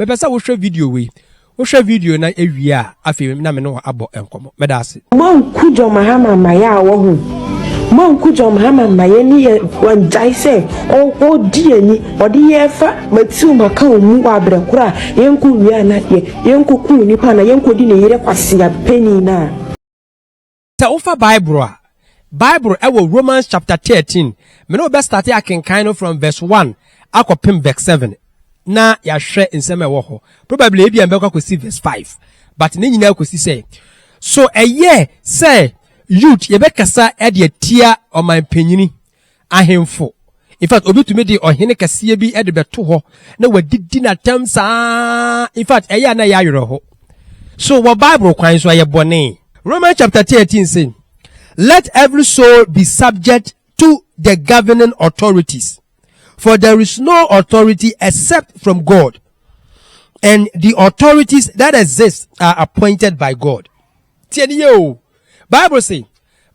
me pesa wo hwe video we wo hwe video na ewia afi na me no abo enkomo me da se man kujo mahama maya wo hu man kujo mahama maye ni wan jai se o di ani odi yefa matu maka omu wa abrekura yenku wi na ye yenku ku nipa na yenku di ne yere kwase ya peni na ta ofa Bible ewo Romans chapter 13 me no be start akenkan from verse 1 akopim verse 7 na ya hwe nsem ewo ho probably e bia mbekwa kosi verse 5 but ne nyina kosi say so say youth ye bekasa e de tia oman panyini ahemfo in fact obi to me de ohene kase bi e de beto ho na wadidi na tam sa in fact na ya yoro ho so what Bible kwan so ye bone Romans chapter 13 say let every soul be subject to the governing authorities, for there is no authority except from God, and the authorities that exist are appointed by God. Tienyo, Bible say,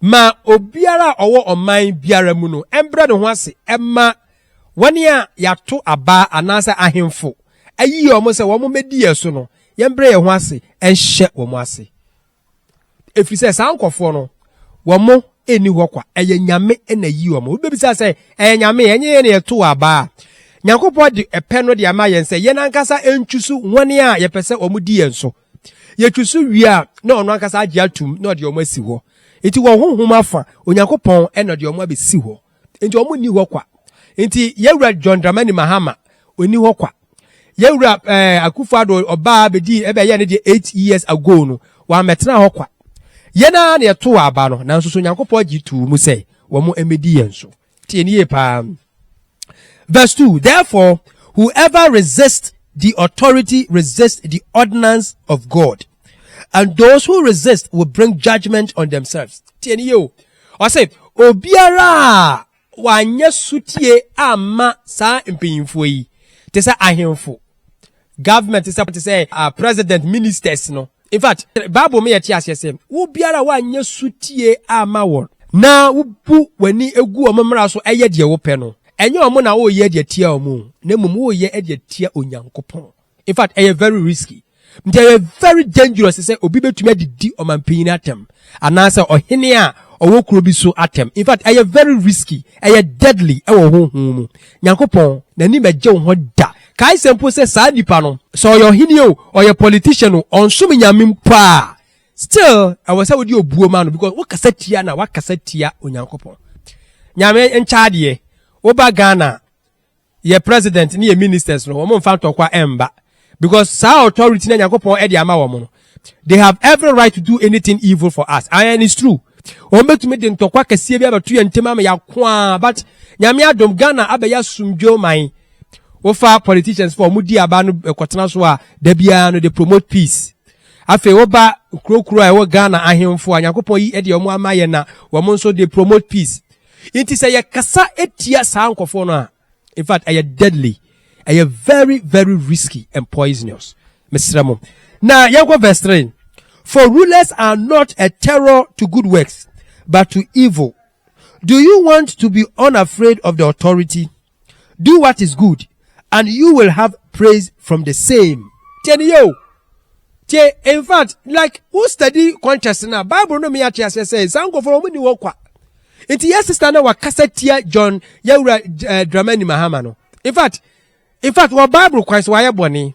ma obiara owo oman biara mu no embra no ho ase emma wania yato aba anasa ahemfo ayi omo se wo mo medi yeso no yembra ye ho ase enhye wo mo ase efri se san kofo no womo eni hokwa eye nyame na yi womo obebisa se eye nyame enye ne yeto aba nyankopɔ de epe no de ama yen se ye nankasa entwusu wone a ye pese omudi yenso ye twusu wi a na ono ankasa age atum na ode omo asi ho enti wo honhom afa onyankopɔn na de omo abesi ho enti omo ni hokwa enti yewura John Dramani Mahama oni hokwa yewura Akufo-Addo oba bedi ebe ye ne de 8 years ago no wa metena hokwa yena na yeto aba no nanso so nyankopɔn gitu mu se wo mo emedi yenso tie nie pa. Verse 2, therefore, whoever resists the authority resists the ordinance of God, and those who resist will bring judgment on themselves. Tienio, I say, obiara wanye sutie ama sa impinfo yi. Te say ahemfo. Government is to say president, ministers no. In fact, Bible me yeti asese, obiara wanye sutie ama won. Na ubu weni egu omamra so eye de wo pe no. Enye omo na wo ye de tia omo na mum wo ye de tia onyankopon. In fact eye very risky. They very dangerous say obi betumi adidi omanpanyin atem anase ohene a owo kuro bi so atem. In fact eye very risky, eye deadly e wo honhom mu. Nyankopon na ni meje wo ho da. Kai sempo say sa nipa no so your hini o your politician o onsom nyame mpa. Still I was say we di obuo ma no because wo kasa tia na wa kasa tia onyankopon. Nyame enchaade Oba Ghana, ye president ni ye ministers no womo mfa tokwa emba because sa authority na yakopon e de ama womo they have every right to do anything evil for us and it's true ometumi de ntokwa kase bi abatu ye ntema ma yakwa but nyame adom Ghana abeya sumdwo man wo fa politicians for mudi aba no kwotena so a da bia no they promote peace afi oba krokro a wo Ghana ahemfo anyakopon yi e de omo ama ye na womo so they promote peace. It is a kasa etia sankofona. In fact, a deadly, a very, very risky and poisonous. Mr. Ramon. Now, Yanko verse 3. For rulers are not a terror to good works, but to evil. Do you want to be unafraid of the authority? Do what is good, and you will have praise from the same. Tenio. In fact, like who study conscience now? Bible no me actually say sankofona muni wokwa. Inti yes sister na wakasa tia John yawura Dramani Mahama no. In fact what Bible kwais wa yeboni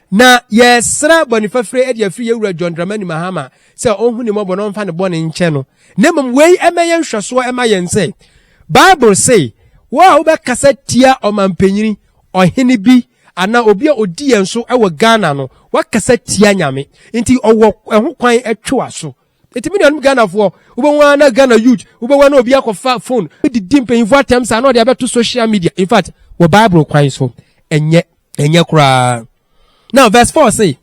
na yesra boni fafre e de afri yawura John Dramani Mahama se onhu ne mobo no mfa ne boni nche no. Nemum wei emeyen hweso emayen say Bible say wa wo be kasa tia omampanyini ohene bi ana obi a odi yenso e wo Ghana no wakasa tia nyame. Inti owo ho kwan etwa so. It mean on Ghana for Ubewana Ghana youth, Ubewana Obiako phone, the dimp in what terms are not about to social media. In fact, what Bible cries for, and yet cry. Now, verse 4 say,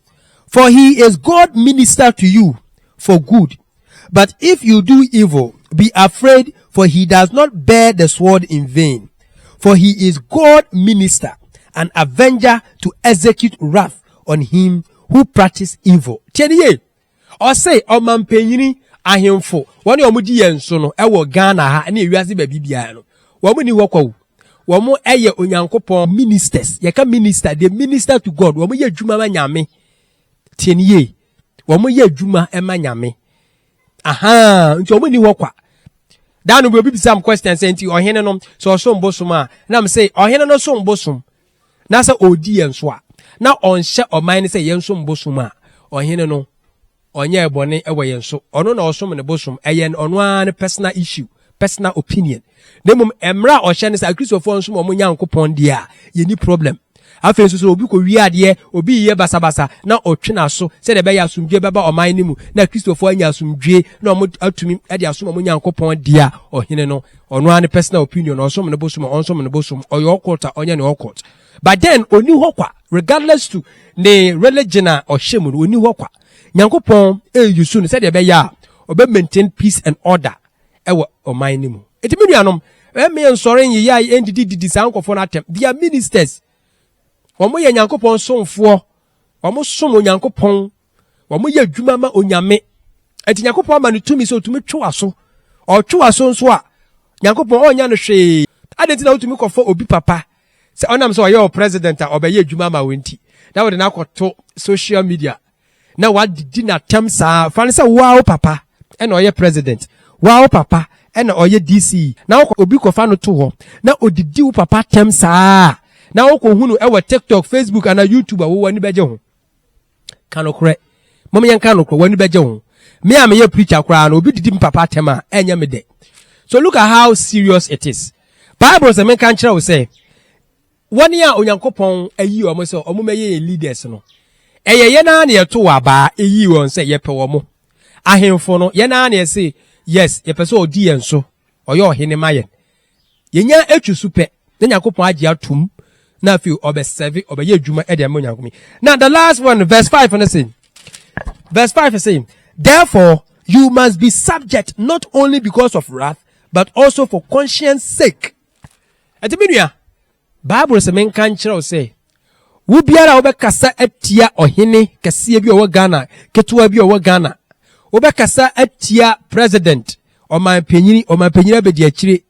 for he is God minister to you for good. But if you do evil, be afraid, for he does not bear the sword in vain. For he is God minister, an avenger to execute wrath on him who practice evil. Tienye. Or say omampanyini ahemfo woni omudi yenso no e wo Ghana ha na ewiase ba bibia no wo mu ni hokwa Womo eye onyankopon ministers. Yeka minister, they minister to God. Womo ye adwuma ma nyame. Tienye. Womo ye adwuma ema nyame. Aha, nti womo ni ho kwa. Dan we be some questions saying to ohene no so bosom a na me say ohene no so bosom. Na say odi enso a. Na onhye oman say yenso bosom a. Ohene no onye ebone ewe yenso. Ono na osom ne bosom eyen ono an personal issue, personal opinion. Nemum emra ohye ne say Christopher nso mo nyankopon dia ye ni problem. Afen so obi ko wiade obi ye basabasa na otwena so se de be ya asumdwe beba oman ni mu na Christopher anya asumdwe na omo atumi e de asom mo nyankopon dia ohene no ono an personal opinion osom ne bosom onsom ne bosom oyo okota onye ne okota. But then oni hokwa regardless to ne religion a ohye mu oni hokwa nyankopon yusu ne se de be ya obe maintain peace and order ewo oman ni mu. Etimi nuanom me nsore nyi ya endidi sankofo na atem their ministers womo ye nyankopon somfo womo som onyankopon womo ye adwuma ma onyame enti nyankopon ma no tumi so tumi twaso o twaso nso a nyankopon onya no hwe adenti na utumi kofo obi papa se onam so ye president a obaye adwuma ma wenti na wo de na akoto social media na wadidi na temsa fa ne se wow papa e na oye president wow papa e na oye DC na obi kofa no to ho na odidi wo papa temsa na woko hunu ewe TikTok, Facebook and YouTube wo wani beje ho. Kanokre. Mom yan kanokre wani beje ho. Me am ye preacher kra na obi didi papa tema enya me de. So look at how serious it is. Bible say men kan kire wo say wani a onyankopon ayi o mo say o mo meye leaders no. Ye na na ye to wa ba eyi won say ye pe wo mo. Ahemfo no ye na na say yes ye pe so odi enso. Oye ohene mayen. Ye nya etwu super. Na nyankopon agi atum. Now if you observe obey juma edem. Now the last one, verse 5 and saying. Verse 5 is saying, therefore you must be subject not only because of wrath, but also for conscience sake. Etiminia Bible se men kan kire say, wo biara obekasa atia ohene kese bi owo Ghana, ketua bi owo Ghana. Obekasa atia president, oman panyini abedi akire.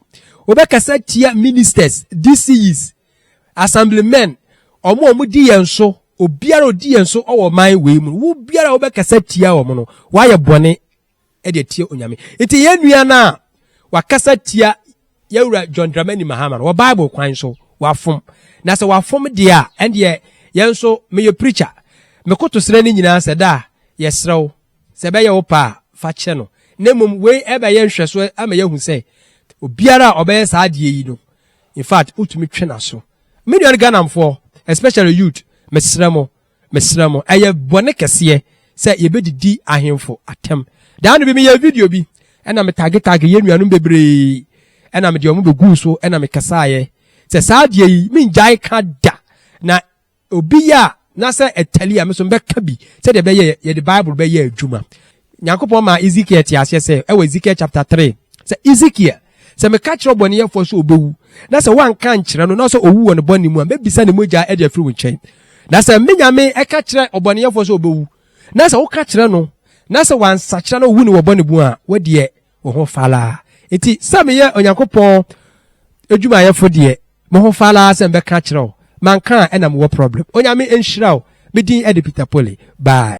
Obekasa atia ministers, DCs, assemblymen omo di yenso obiara odi yenso owo man we mu wo biara obekasa tia omo no wa ye bone e de tie onyame enti ye nua na wakasa tia yewura John Dramani Mahama wo Bible kwan so wafom na se wafom de a ende yenso me ye preacher me koto sere ni nyina se da ye serew se be ye wo pa fa che no nemum we ebe ye nhweso ama ye hu se obiara obeye sa de yi no in fact utumi twena so million Ghana for especially youth mesramo aye bone kese say ye be didi ahemfo atem dan bi me ya video bi ena me tag ye nuanum bebre ena me de omo be gu so ena me kasa ye say saadie yi min jai ka da na obi ya na say etali me so be ka bi say de be ye the Bible be ye adwuma Nyankopon ma Ezekiel ti ase say e Ezekiel chapter 3 say Ezekiel se me ka kire bone ye fo so obewu na se wan kan kire no na so owu won bone mu a be bisa ne moja e de afiri wo nchen na se me nyame e ka kire obone ye fo so obewu na se wo ka kire no na se wan sa kire no wu ne wo bone bu a wo de wo ho fala enti se me ye Onyankopon adwuma ye fo de mo ho fala se me ka kire man kan e na mo problem onyame enhira o me din e de Peter Pole bye.